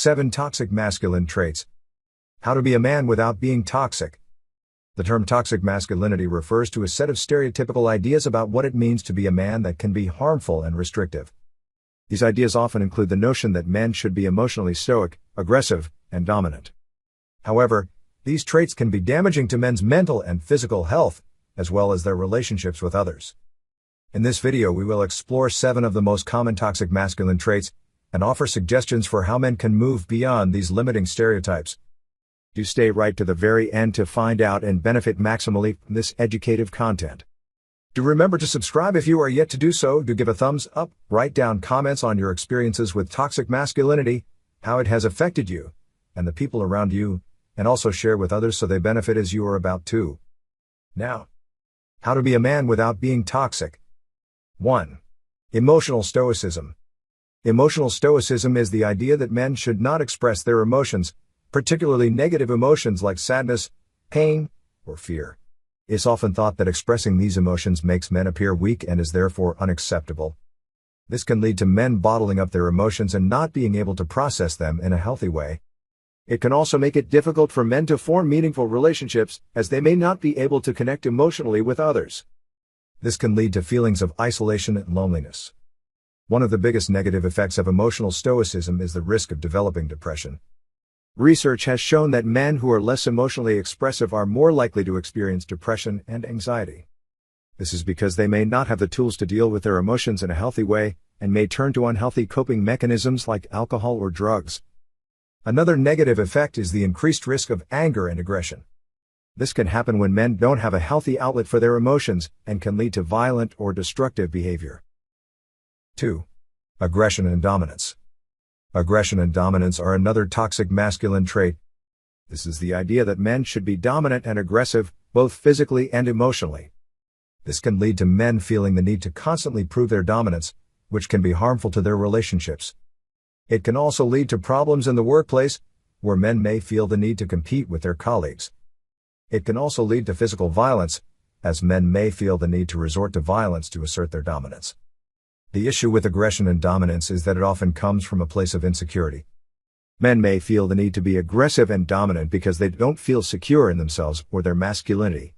7 Toxic Masculine Traits. How to be a man without being toxic. The term toxic masculinity refers to a set of stereotypical ideas about what it means to be a man that can be harmful and restrictive. These ideas often include the notion that men should be emotionally stoic, aggressive, and dominant. However, these traits can be damaging to men's mental and physical health, as well as their relationships with others. In this video we will explore 7 of the most common toxic masculine traits, and offer suggestions for how men can move beyond these limiting stereotypes. Do stay right to the very end to find out and benefit maximally from this educative content. Do remember to subscribe if you are yet to do so. Do give a thumbs up, write down comments on your experiences with toxic masculinity, how it has affected you, and the people around you, and also share with others so they benefit as you are about to. Now, how to be a man without being toxic. 1. Emotional stoicism. Emotional stoicism is the idea that men should not express their emotions, particularly negative emotions like sadness, pain, or fear. It's often thought that expressing these emotions makes men appear weak and is therefore unacceptable. This can lead to men bottling up their emotions and not being able to process them in a healthy way. It can also make it difficult for men to form meaningful relationships, as they may not be able to connect emotionally with others. This can lead to feelings of isolation and loneliness. One of the biggest negative effects of emotional stoicism is the risk of developing depression. Research has shown that men who are less emotionally expressive are more likely to experience depression and anxiety. This is because they may not have the tools to deal with their emotions in a healthy way, and may turn to unhealthy coping mechanisms like alcohol or drugs. Another negative effect is the increased risk of anger and aggression. This can happen when men don't have a healthy outlet for their emotions, and can lead to violent or destructive behavior. 2. Aggression and dominance. Aggression and dominance are another toxic masculine trait. This is the idea that men should be dominant and aggressive, both physically and emotionally. This can lead to men feeling the need to constantly prove their dominance, which can be harmful to their relationships. It can also lead to problems in the workplace, where men may feel the need to compete with their colleagues. It can also lead to physical violence, as men may feel the need to resort to violence to assert their dominance. The issue with aggression and dominance is that it often comes from a place of insecurity. Men may feel the need to be aggressive and dominant because they don't feel secure in themselves or their masculinity.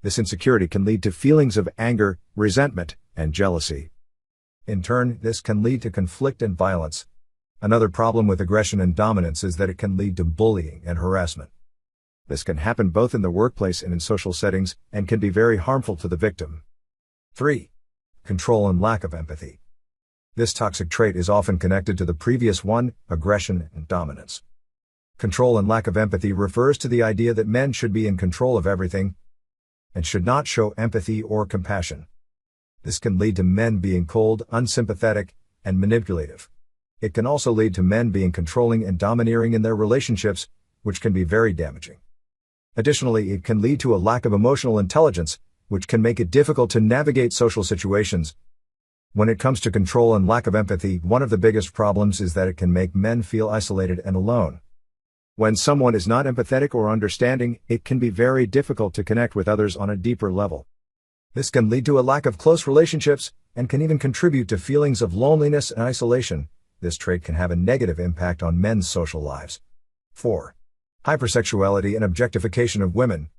This insecurity can lead to feelings of anger, resentment, and jealousy. In turn, this can lead to conflict and violence. Another problem with aggression and dominance is that it can lead to bullying and harassment. This can happen both in the workplace and in social settings, and can be very harmful to the victim. 3. Control and lack of empathy. This toxic trait is often connected to the previous one, aggression and dominance. Control and lack of empathy refers to the idea that men should be in control of everything, and should not show empathy or compassion. This can lead to men being cold, unsympathetic, and manipulative. It can also lead to men being controlling and domineering in their relationships, which can be very damaging. Additionally, it can lead to a lack of emotional intelligence, which can make it difficult to navigate social situations. When it comes to control and lack of empathy, one of the biggest problems is that it can make men feel isolated and alone. When someone is not empathetic or understanding, it can be very difficult to connect with others on a deeper level. This can lead to a lack of close relationships, and can even contribute to feelings of loneliness and isolation. This trait can have a negative impact on men's social lives. 4. Hypersexuality and objectification of women.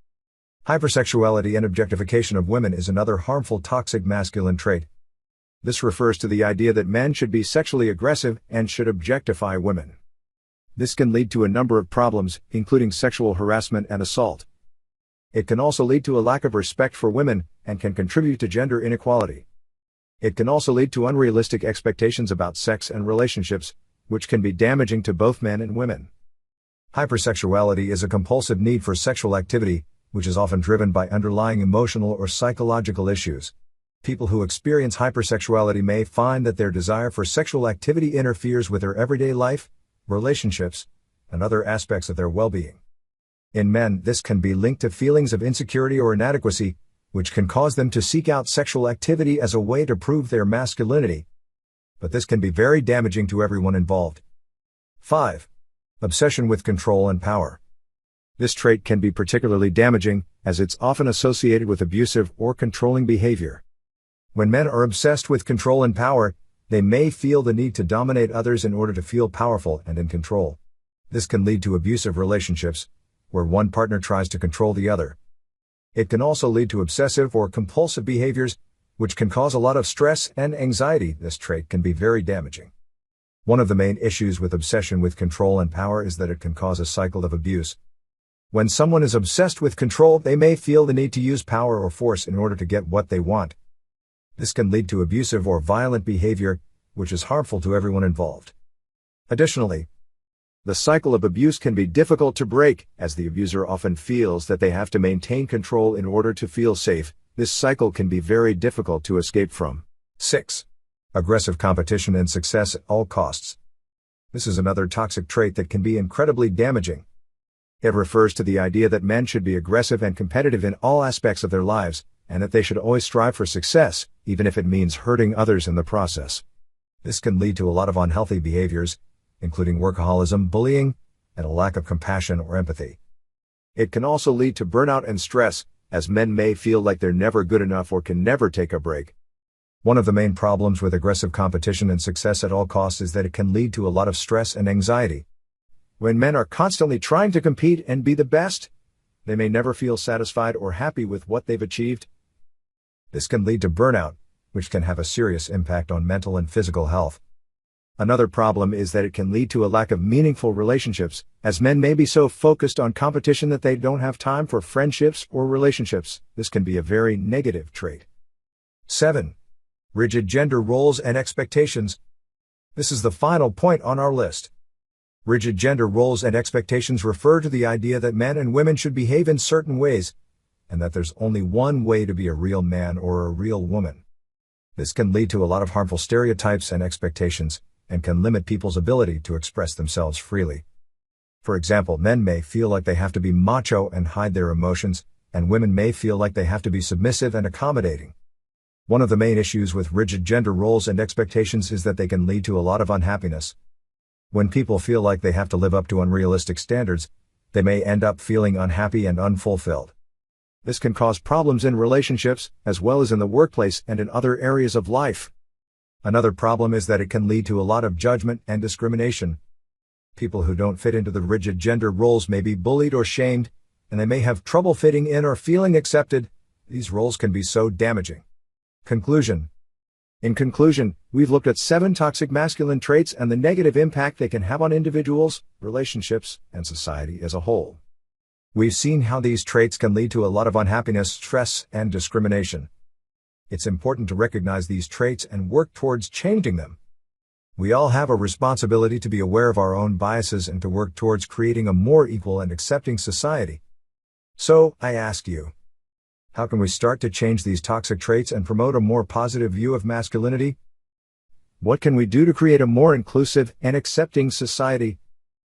Hypersexuality and objectification of women is another harmful toxic masculine trait. This refers to the idea that men should be sexually aggressive and should objectify women. This can lead to a number of problems, including sexual harassment and assault. It can also lead to a lack of respect for women, and can contribute to gender inequality. It can also lead to unrealistic expectations about sex and relationships, which can be damaging to both men and women. Hypersexuality is a compulsive need for sexual activity, which is often driven by underlying emotional or psychological issues. People who experience hypersexuality may find that their desire for sexual activity interferes with their everyday life, relationships, and other aspects of their well-being. In men, this can be linked to feelings of insecurity or inadequacy, which can cause them to seek out sexual activity as a way to prove their masculinity. But this can be very damaging to everyone involved. 5. Obsession with control and power. This trait can be particularly damaging, as it's often associated with abusive or controlling behavior. When men are obsessed with control and power, They may feel the need to dominate others in order to feel powerful and in control. This can lead to abusive relationships, where one partner tries to control the other. It can also lead to obsessive or compulsive behaviors, which can cause a lot of stress and anxiety. This trait can be very damaging. One of the main issues with obsession with control and power is that it can cause a cycle of abuse. When someone is obsessed with control, they may feel the need to use power or force in order to get what they want. This can lead to abusive or violent behavior, which is harmful to everyone involved. Additionally, the cycle of abuse can be difficult to break, as the abuser often feels that they have to maintain control in order to feel safe. This cycle can be very difficult to escape from. 6. Aggressive competition and success at all costs. This is another toxic trait that can be incredibly damaging. It refers to the idea that men should be aggressive and competitive in all aspects of their lives, and that they should always strive for success, even if it means hurting others in the process. This can lead to a lot of unhealthy behaviors, including workaholism, bullying, and a lack of compassion or empathy. It can also lead to burnout and stress, as men may feel like they're never good enough or can never take a break. One of the main problems with aggressive competition and success at all costs is that it can lead to a lot of stress and anxiety. When men are constantly trying to compete and be the best, they may never feel satisfied or happy with what they've achieved. This can lead to burnout, which can have a serious impact on mental and physical health. Another problem is that it can lead to a lack of meaningful relationships, as men may be so focused on competition that they don't have time for friendships or relationships. This can be a very negative trait. 7. Rigid gender roles and expectations. This is the final point on our list. Rigid gender roles and expectations refer to the idea that men and women should behave in certain ways, and that there's only one way to be a real man or a real woman. This can lead to a lot of harmful stereotypes and expectations, and can limit people's ability to express themselves freely. For example, men may feel like they have to be macho and hide their emotions, and women may feel like they have to be submissive and accommodating. One of the main issues with rigid gender roles and expectations is that they can lead to a lot of unhappiness. When people feel like they have to live up to unrealistic standards, they may end up feeling unhappy and unfulfilled. This can cause problems in relationships, as well as in the workplace and in other areas of life. Another problem is that it can lead to a lot of judgment and discrimination. People who don't fit into the rigid gender roles may be bullied or shamed, and they may have trouble fitting in or feeling accepted. These roles can be so damaging. Conclusion. In conclusion, we've looked at 7 toxic masculine traits and the negative impact they can have on individuals, relationships, and society as a whole. We've seen how these traits can lead to a lot of unhappiness, stress, and discrimination. It's important to recognize these traits and work towards changing them. We all have a responsibility to be aware of our own biases and to work towards creating a more equal and accepting society. So, I ask you, how can we start to change these toxic traits and promote a more positive view of masculinity? What can we do to create a more inclusive and accepting society?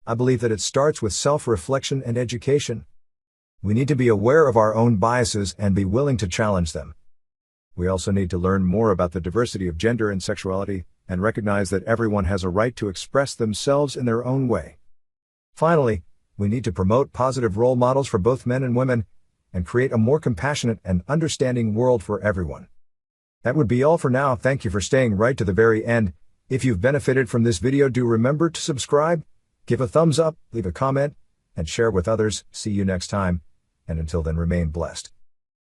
I believe that it starts with self-reflection and education. We need to be aware of our own biases and be willing to challenge them. We also need to learn more about the diversity of gender and sexuality, and recognize that everyone has a right to express themselves in their own way. Finally, we need to promote positive role models for both men and women, and create a more compassionate and understanding world for everyone. That would be all for now. Thank you for staying right to the very end. If you've benefited from this video, do remember to subscribe, give a thumbs up, leave a comment, and share with others. See you next time, and until then, remain blessed.